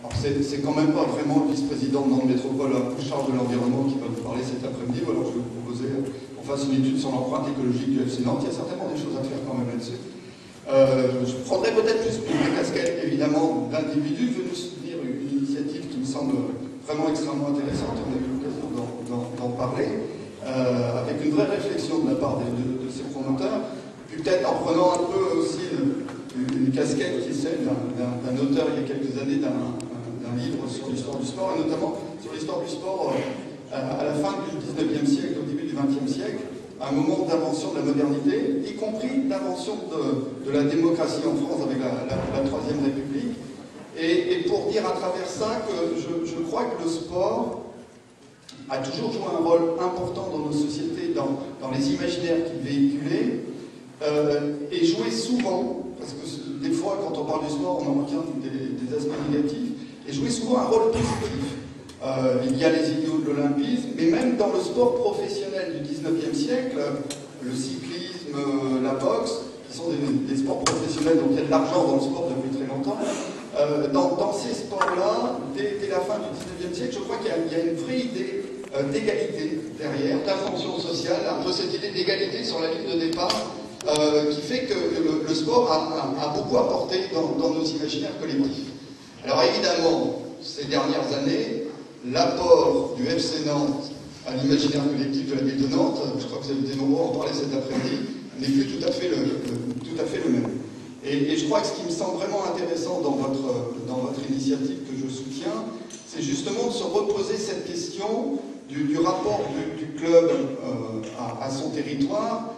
Alors c'est quand même pas vraiment le vice-président de Nantes Métropole en charge de l'environnement qui va vous parler cet après-midi. Alors je vais vous proposer qu'on fasse une étude sur l'empreinte écologique du FC Nantes. Il y a certainement des choses à faire quand même là-dessus. Je prendrai peut-être plus la casquette évidemment d'individus venus soutenir une initiative qui me semble vraiment extrêmement intéressante. On a eu l'occasion d'en parler, avec une vraie réflexion de la part de ces promoteurs. Puis peut-être en prenant un peu aussi une casquette qui est celle d'un auteur il y a quelques années d'un livre sur l'histoire du sport, et notamment sur l'histoire du sport à la fin du 19e siècle, au début du 20e siècle, à un moment d'invention de la modernité, y compris l'invention de la démocratie en France avec la Troisième République. Et pour dire à travers ça que je crois que le sport a toujours joué un rôle important dans nos sociétés, dans les imaginaires qu'il véhiculait, et jouait souvent, parce que des fois quand on parle du sport on en retient des aspects négatifs, et jouait souvent un rôle positif. Il y a les idéaux de l'olympisme, mais même dans le sport professionnel du 19e siècle, le cyclisme, la boxe, qui sont des sports professionnels, donc il y a de l'argent dans le sport depuis très longtemps. Dans ces sports-là, dès la fin du 19e siècle, je crois qu'il y a une vraie idée d'égalité derrière, d'ascension sociale, un peu cette idée d'égalité sur la ligne de départ, qui fait que le sport a beaucoup apporté dans nos imaginaires collectifs. Alors évidemment, ces dernières années, l'apport du FC Nantes à l'imaginaire collectif de la ville de Nantes, je crois que vous avez été nombreux à en parler cet après-midi, n'est plus tout à fait le même. Et je crois que ce qui me semble vraiment intéressant dans votre initiative que je soutiens, c'est justement de se reposer cette question du rapport du club à son territoire,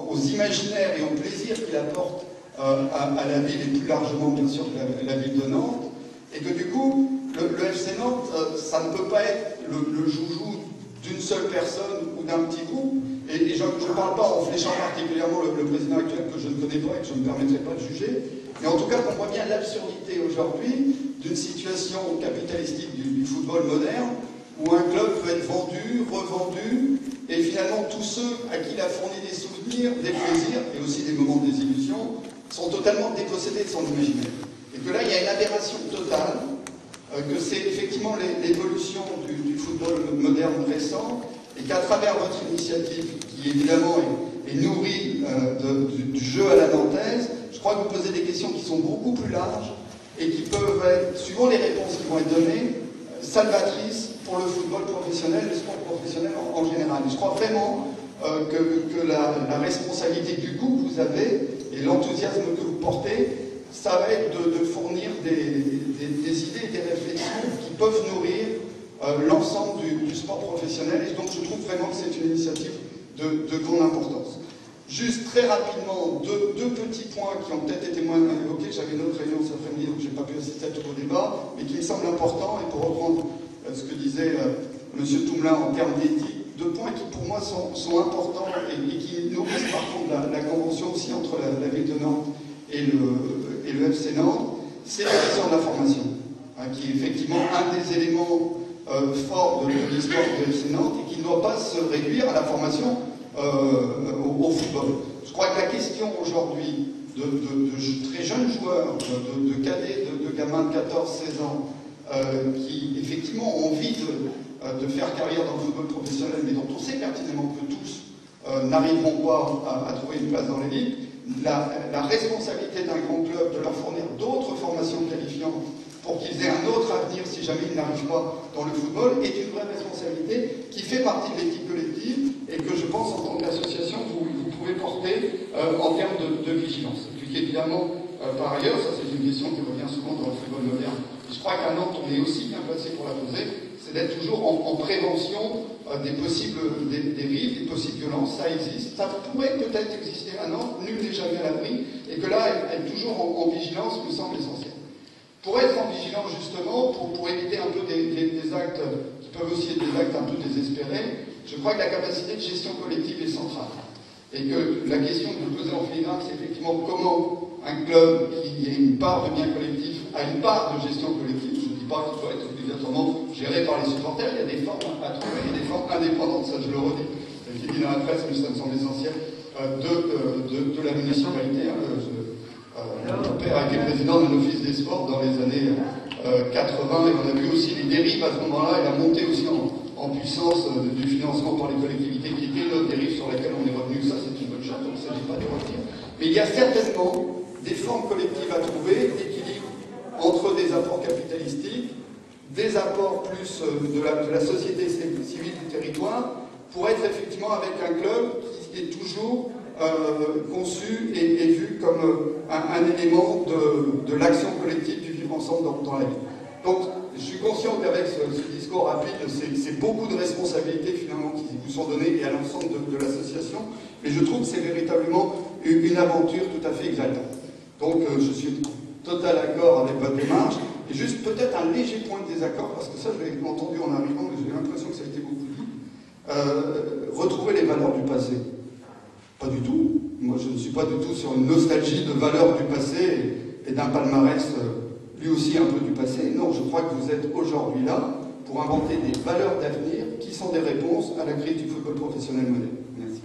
aux imaginaires et aux plaisirs qu'il apporte à la ville et plus largement bien sûr la ville de Nantes, et que du coup le FC Nantes ça ne peut pas être le joujou d'une seule personne ou d'un petit groupe, et je ne parle pas en fléchant particulièrement le président actuel que je ne connais pas et que je ne me permettrai pas de juger, mais en tout cas qu'on voit bien l'absurdité aujourd'hui d'une situation capitalistique du football moderne où un club peut être vendu, revendu, et finalement tous ceux à qui il a fourni des souvenirs, des plaisirs et aussi des moments de désillusion sont totalement dépossédés de son imaginaire. Et que là il y a une aberration totale, que c'est effectivement l'évolution du football moderne récent, et qu'à travers votre initiative, qui évidemment est nourrie du jeu à la nantaise, je crois que vous posez des questions qui sont beaucoup plus larges et qui peuvent être, suivant les réponses qui vont être données, salvatrices pour le football professionnel, le sport professionnel en général. Et je crois vraiment que la responsabilité du goût que vous avez et l'enthousiasme que vous portez, ça va être de fournir des idées et des réflexions qui peuvent nourrir l'ensemble du sport professionnel, et donc je trouve vraiment que c'est une initiative de grande importance. Juste très rapidement, deux petits points qui ont peut-être été moins évoqués. J'avais une autre réunion cet après-midi, donc je n'ai pas pu assister à tout vos débats, mais qui me semblent importants, et pour reprendre ce que disait M. Toumelin en termes d'éthique, deux points qui pour moi sont importants et qui nourrissent par contre la convention aussi entre la ville de Nantes et le FC Nantes, c'est la question de la formation, qui est effectivement un des éléments forts de l'histoire du FC Nantes et qui ne doit pas se réduire à la formation au football. Je crois que la question aujourd'hui de très jeunes joueurs, de cadets, de gamins de 14-16 ans, qui effectivement ont envie de faire carrière dans le football professionnel, mais dont on sait pertinemment que tous n'arriveront pas à trouver une place dans l'élite, la responsabilité d'un grand club de leur fournir d'autres formations qualifiantes pour qu'ils aient un autre avenir si jamais ils n'arrivent pas dans le football est une vraie responsabilité qui fait partie de l'équipe collective et que je pense en tant qu'association vous pouvez porter en termes de vigilance. Et puis évidemment, par ailleurs, ça c'est une question qui revient souvent dans le football moderne, je crois qu'à Nantes on est aussi bien placé pour la poser, c'est d'être toujours en prévention des possibles dérives, des possibles violences. Ça existe, ça pourrait peut-être exister à Nantes, nul n'est jamais à l'abri, et que là être toujours en vigilance me semble essentiel. Pour être en vigilance justement, pour éviter un peu des actes qui peuvent aussi être des actes un peu désespérés, je crois que la capacité de gestion collective est centrale. Et que la question que vous posez en filigrane, c'est effectivement comment un club qui a une part de bien collectif a une part de gestion collective. Je ne dis pas qu'il doit être obligatoirement géré par les supporters, il y a des formes à trouver et des formes indépendantes, ça je le redis. Qui dit dans la presse, mais ça me semble essentiel, de la municipalité. Mon père a été président d'un office des sports dans les années 80, et on a vu aussi les dérives à ce moment-là, et la montée aussi en puissance du financement par les collectivités, qui était une autre dérive sur laquelle on est revenu. Ça, c'est une bonne chose, donc il ne s'agit pas de revenir. Mais il y a certainement des formes collectives à trouver, d'équilibre entre des apports capitalistiques, des apports plus de la société civile du territoire, pour être effectivement avec un club qui est toujours conçu et vu comme un élément de l'action collective du vivre ensemble dans la vie. Donc, je suis conscient qu'avec ce discours rapide, c'est beaucoup de responsabilités finalement qui vous sont données et à l'ensemble de l'association, mais je trouve que c'est véritablement une aventure tout à fait exaltante. Donc, je suis total accord avec votre démarche, et juste peut-être un léger point de désaccord, parce que ça, je l'ai entendu en arrivant, mais j'ai l'impression que ça a été beaucoup dit. Retrouver les valeurs du passé. Pas du tout. Moi, je ne suis pas du tout sur une nostalgie de valeurs du passé et d'un palmarès lui aussi un peu du passé. Non, je crois que vous êtes aujourd'hui là pour inventer des valeurs d'avenir qui sont des réponses à la crise du football professionnel moderne. Merci.